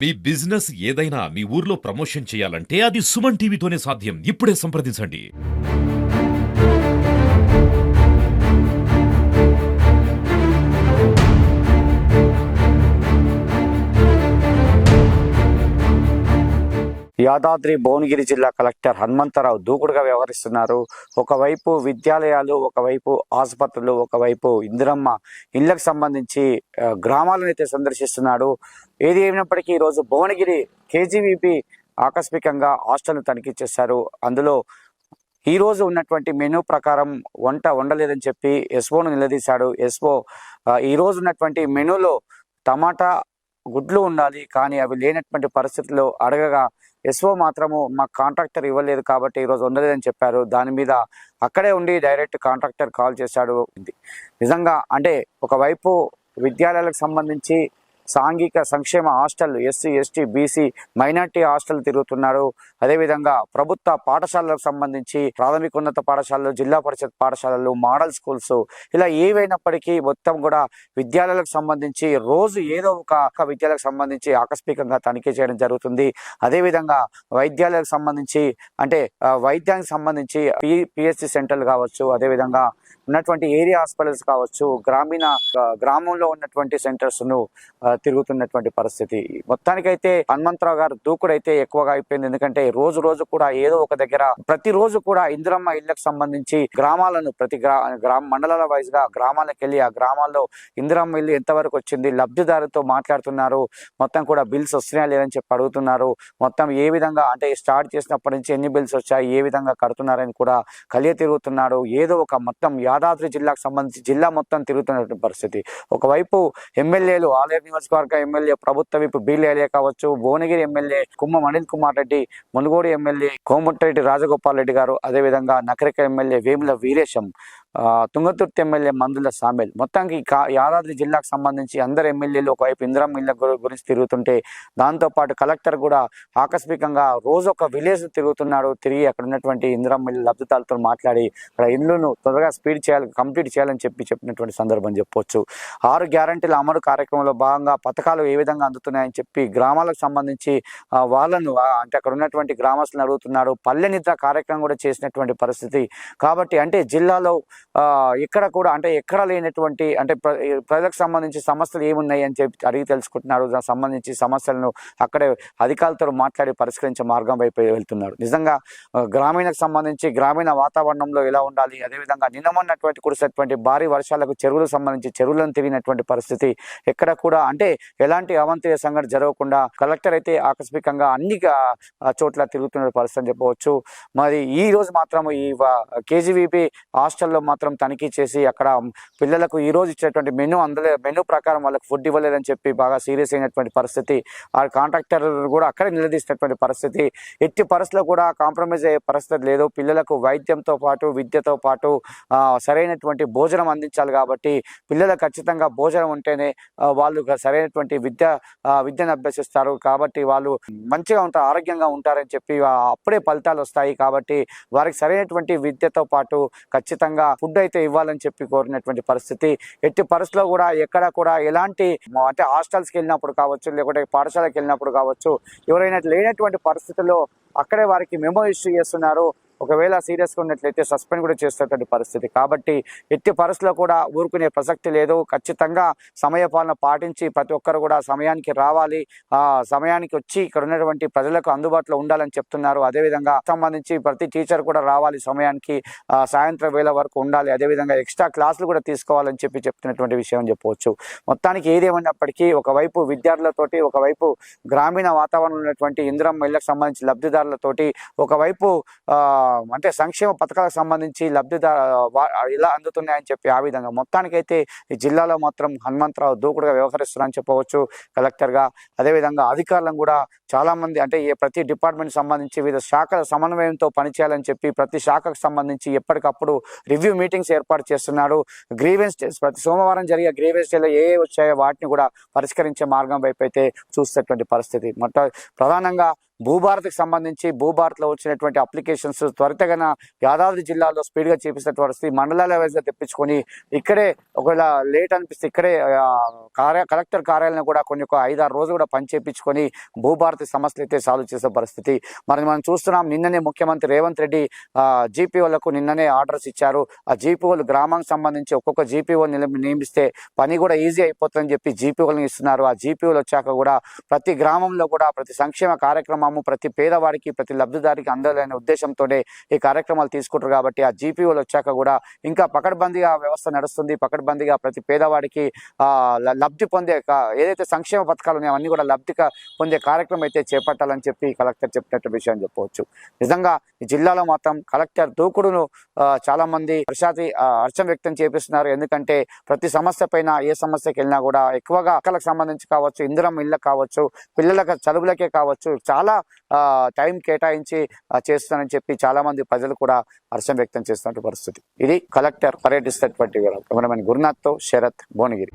మీ business ఏదైనా మీ ఊర్లో promotion చేయాలంటే అది సుమన్ టీవీతోనే సాధ్యం. ఇప్పుడే సంప్రదించండి. యాదాద్రి భువనగిరి జిల్లా కలెక్టర్ హనుమంతరావు దూకుడుగా వ్యవహరిస్తున్నారు. ఒకవైపు విద్యాలయాలు, ఒకవైపు ఆసుపత్రులు, ఒకవైపు ఇందిరమ్మ ఇళ్లకు సంబంధించి గ్రామాలను అయితే సందర్శిస్తున్నాడు. ఏది ఏమైనప్పటికీ ఈరోజు భువనగిరి కేజీవీపీ ఆకస్మికంగా హాస్టల్ను తనిఖీ చేశారు. అందులో ఈ రోజు ఉన్నటువంటి మెనూ ప్రకారం వంట వండలేదని చెప్పి ఎస్ఓను నిలదీశాడు. ఎస్ఓ ఈ రోజు ఉన్నటువంటి మెనూలో టమాటా గుడ్లు ఉండాలి, కానీ అవి లేనటువంటి పరిస్థితుల్లో అడగగా ఎస్ఓ మాత్రము మా కాంట్రాక్టర్ ఇవ్వలేదు కాబట్టి ఈరోజు ఉండలేదని చెప్పారు. దాని మీద అక్కడే ఉండి డైరెక్ట్ కాంట్రాక్టర్ కాల్ చేశాడు. నిజంగా అంటే ఒకవైపు విద్యాలయాలకు సంబంధించి సాంఘిక సంక్షేమ hostel, SC ST BC minority hostel తిరుగుతున్నారు. అదేవిధంగా ప్రభుత్వ పాఠశాలలకు సంబంధించి ప్రాథమికోన్నత పాఠశాలలు, జిల్లా పరిషత్ పాఠశాలలు, మోడల్ స్కూల్స్ ఇలా ఏవైనప్పటికీ మొత్తం కూడా విద్యాలయాలకు సంబంధించి రోజు ఏదో ఒక విద్యాలయాలకు సంబంధించి ఆకస్మికంగా తనిఖీ చేయడం జరుగుతుంది. అదేవిధంగా వైద్యాలయాలకు సంబంధించి అంటే వైద్యానికి సంబంధించి పిహెచ్సి సెంటర్లు కావచ్చు, అదేవిధంగా ఉన్నటువంటి ఏరియా హాస్పిటల్స్ కావచ్చు, గ్రామంలో ఉన్నటువంటి సెంటర్స్ ను తిరుగుతున్నటువంటి పరిస్థితి. మొత్తానికైతే హనుమంతరావు గారు దూకుడైతే ఎక్కువగా అయిపోయింది. ఎందుకంటే రోజు రోజు కూడా ఏదో ఒక దగ్గర ప్రతిరోజు కూడా ఇందిరమ్మ ఇళ్లకు సంబంధించి గ్రామాలను ప్రతి మండలాల వైజ్ గా గ్రామాలకు వెళ్ళి ఆ గ్రామాల్లో ఇందిరమ్మ ఇల్లు ఎంతవరకు వచ్చింది, లబ్ధిదారుతో మాట్లాడుతున్నారు. మొత్తం కూడా బిల్స్ వస్తున్నాయా లేదని చెప్పి అడుగుతున్నారు. మొత్తం ఏ విధంగా అంటే స్టార్ట్ చేసినప్పటి నుంచి ఎన్ని బిల్స్ వచ్చాయి, ఏ విధంగా కడుతున్నారని కూడా కలియ తిరుగుతున్నాడు. ఏదో ఒక మొత్తం యాదాద్రి జిల్లాకు సంబంధించి జిల్లా మొత్తం తిరుగుతున్నటువంటి పరిస్థితి. ఒకవైపు ఎమ్మెల్యేలు ఆలేరు నియోజకవర్గ ఎమ్మెల్యే ప్రభుత్వ విప్ బీలేలియా కావచ్చు, భువనగిరి ఎమ్మెల్యే కుమ్మం అనిల్ కుమార్ రెడ్డి, మునుగోడు ఎమ్మెల్యే కోమటిరెడ్డి రాజగోపాల్ రెడ్డి గారు, అదేవిధంగా నకరిక ఎమ్మెల్యే వేముల వీరేశం, తుంగతుర్తి ఎమ్మెల్యే మందుల సామేల్, మొత్తానికి యాదాద్రి జిల్లాకు సంబంధించి అందరు ఎమ్మెల్యేలు ఒకవైపు ఇందిరమ్మ ఇళ్ల గురించి తిరుగుతుంటే దాంతోపాటు కలెక్టర్ కూడా ఆకస్మికంగా రోజు ఒక విలేజ్ తిరుగుతున్నాడు. తిరిగి అక్కడ ఉన్నటువంటి ఇందిరమ్మ ఇళ్ల లబ్ధిదారులతో మాట్లాడి అక్కడ ఇళ్లను త్వరగా కంప్లీట్ చేయాలని చెప్పినటువంటి సందర్భం చెప్పొచ్చు. 6 గ్యారంటీల అమలు కార్యక్రమంలో భాగంగా పథకాలు ఏ విధంగా అందుతున్నాయని చెప్పి గ్రామాలకు సంబంధించి వాళ్ళను అంటే అక్కడ ఉన్నటువంటి గ్రామస్తులను అడుగుతున్నాడు. పల్లె నిద్ర కార్యక్రమం కూడా చేసినటువంటి పరిస్థితి. కాబట్టి అంటే జిల్లాలో ఇక్కడ కూడా అంటే ఎక్కడ లేనటువంటి అంటే ప్రజలకు సంబంధించి సమస్యలు ఏమున్నాయి అని చెప్పి అడిగి తెలుసుకుంటున్నారు. దానికి సంబంధించి సమస్యలను అక్కడే అధికారులతో మాట్లాడి పరిష్కరించే మార్గం వైపు వెళ్తున్నారు. నిజంగా గ్రామీణకు సంబంధించి గ్రామీణ వాతావరణంలో ఎలా ఉండాలి, అదేవిధంగా నిన్నమన్నటువంటి కురిసేటువంటి భారీ వర్షాలకు చెరువులకు సంబంధించి చెరువులను తిరిగినటువంటి పరిస్థితి. ఎక్కడ కూడా అంటే ఎలాంటి అవాంతరీయ సంఘటన జరగకుండా కలెక్టర్ అయితే ఆకస్మికంగా అన్ని చోట్ల తిరుగుతున్న పరిస్థితి అని చెప్పవచ్చు. మరి ఈ రోజు మాత్రం ఈ కేజీవీపీ హాస్టల్లో మాత్రం తనిఖీ చేసి అక్కడ పిల్లలకు ఈ రోజు ఇచ్చేటువంటి మెనూ ప్రకారం వాళ్ళకి ఫుడ్ ఇవ్వలేదని చెప్పి బాగా సీరియస్ అయినటువంటి పరిస్థితి. ఆ కాంట్రాక్టర్ కూడా అక్కడే నిలదీసినటువంటి పరిస్థితి. ఎట్టి పరిస్థితుల్లో కూడా కాంప్రమైజ్ అయ్యే పరిస్థితి లేదు. పిల్లలకు వైద్యంతో పాటు విద్యతో పాటు సరైనటువంటి భోజనం అందించాలి. కాబట్టి పిల్లలకు ఖచ్చితంగా భోజనం ఉంటేనే వాళ్ళు సరైనటువంటి విద్యను అభ్యసిస్తారు. కాబట్టి వాళ్ళు మంచిగా ఉంటారు, ఆరోగ్యంగా ఉంటారని చెప్పి అప్పుడే ఫలితాలు వస్తాయి. కాబట్టి వారికి సరైనటువంటి విద్యతో పాటు ఖచ్చితంగా ఫుడ్ అయితే ఇవ్వాలని చెప్పి కోరినటువంటి పరిస్థితి. ఎట్టి పరిస్థితుల్లో కూడా ఎక్కడ కూడా ఎలాంటి అంటే హాస్టల్స్కి వెళ్ళినప్పుడు కావచ్చు, లేకుంటే పాఠశాలకు వెళ్ళినప్పుడు కావచ్చు, ఎవరైనా లేనటువంటి పరిస్థితుల్లో అక్కడే వారికి మెమో ఇష్యూ చేస్తున్నారు. ఒకవేళ సీరియస్గా ఉన్నట్లయితే సస్పెండ్ కూడా చేసేటువంటి పరిస్థితి. కాబట్టి ఎట్టి పరిస్థితుల్లో కూడా ఊరుకునే ప్రసక్తి లేదు. ఖచ్చితంగా సమయపాలన పాటించి ప్రతి ఒక్కరు కూడా సమయానికి రావాలి, సమయానికి వచ్చి ఇక్కడ ఉన్నటువంటి ప్రజలకు అందుబాటులో ఉండాలని చెప్తున్నారు. అదేవిధంగా సంబంధించి ప్రతి టీచర్ కూడా రావాలి సమయానికి, సాయంత్రం వేళ వరకు ఉండాలి. అదేవిధంగా ఎక్స్ట్రా క్లాసులు కూడా తీసుకోవాలని చెప్తున్నటువంటి విషయం అని చెప్పవచ్చు. మొత్తానికి ఏదేమైనప్పటికీ ఒకవైపు విద్యార్థులతోటి, ఒకవైపు గ్రామీణ వాతావరణంలో ఉన్నటువంటి ఇందిరమ్మ ఇళ్లకు సంబంధించి లబ్ధిదారులతోటి, ఒకవైపు అంటే సంక్షేమ పథకాలకు సంబంధించి ఇలా అందుతున్నాయని చెప్పి ఆ విధంగా మొత్తానికైతే ఈ జిల్లాలో మాత్రం హనుమంతరావు దూకుడుగా వ్యవహరిస్తున్నారని చెప్పవచ్చు కలెక్టర్గా. అదేవిధంగా అధికారులను కూడా చాలా మంది అంటే ప్రతి డిపార్ట్మెంట్ సంబంధించి వివిధ శాఖల సమన్వయంతో పనిచేయాలని చెప్పి ప్రతి శాఖకు సంబంధించి ఎప్పటికప్పుడు రివ్యూ మీటింగ్స్ ఏర్పాటు చేస్తున్నాడు. గ్రీవెన్స్ ప్రతి సోమవారం జరిగే గ్రీవెన్స్ డేలో ఏ వచ్చాయో వాటిని కూడా పరిష్కరించే మార్గం వైపు అయితే చూసేటువంటి పరిస్థితి. ప్రధానంగా భూభారత్కి సంబంధించి భూభారత్లో వచ్చినటువంటి అప్లికేషన్స్ త్వరితగన యాదాద్రి జిల్లాలో స్పీడ్గా చేపిస్తున్న పరిస్థితి, మండలాల వైజ్గా తెప్పించుకొని ఇక్కడే ఒకవేళ లేట్ అనిపిస్తే ఇక్కడే కలెక్టర్ కార్యాలయం కూడా కొన్ని ఒక 5-6 రోజులు కూడా పని చేయించుకొని భూభారతి సమస్యలు అయితే సాల్వ్ చేసే పరిస్థితి మరి మనం చూస్తున్నాం. నిన్ననే ముఖ్యమంత్రి రేవంత్ రెడ్డి జీపీఓలకు నిన్ననే ఆర్డర్స్ ఇచ్చారు. ఆ జీపీఓలు గ్రామానికి సంబంధించి ఒక్కొక్క జీపీఓ నియమిస్తే పని కూడా ఈజీ అయిపోతుందని చెప్పి జీపీఓలను ఇస్తున్నారు. ఆ జీపీఓలు వచ్చాక కూడా ప్రతి గ్రామంలో కూడా ప్రతి సంక్షేమ కార్యక్రమము ప్రతి పేదవాడికి ప్రతి లబ్ధిదారికి అందాలనే ఉద్దేశంతోనే ఈ కార్యక్రమాలు తీసుకుంటారు. కాబట్టి ఆ జీపీఓలు వచ్చాక కూడా ఇంకా పకడ్బందీగా వ్యవస్థ నడుస్తుంది. పకడ్బందీగా ప్రతి పేదవాడికి లబ్ధి పొందే ఏదైతే సంక్షేమ పథకాలు ఉన్నాయో అవన్నీ కూడా లబ్ధిగా పొందే కార్యక్రమం అయితే చేపట్టాలని చెప్పి కలెక్టర్ చెప్పినట్టు విషయం చెప్పవచ్చు. నిజంగా ఈ జిల్లాలో మాత్రం కలెక్టర్ దూకుడును చాలా మంది హర్షం వ్యక్తం చేపిస్తున్నారు. ఎందుకంటే ప్రతి సమస్య పైన ఏ సమస్యకి వెళ్ళినా కూడా ఎక్కువగా అక్కలకు సంబంధించి కావచ్చు, ఇందిరమ్మ ఇళ్ళకి కావచ్చు, పిల్లలకు చదువులకే కావచ్చు చాలా టైం కేటాయించి చేస్తానని చెప్పి చాలా మంది ప్రజలు కూడా హర్షం వ్యక్తం చేస్తున్న పరిస్థితి. ఇది కలెక్టర్ పర్యటిస్తున్నటువంటి గురునాథ్తో శరత్ భువనగిరి.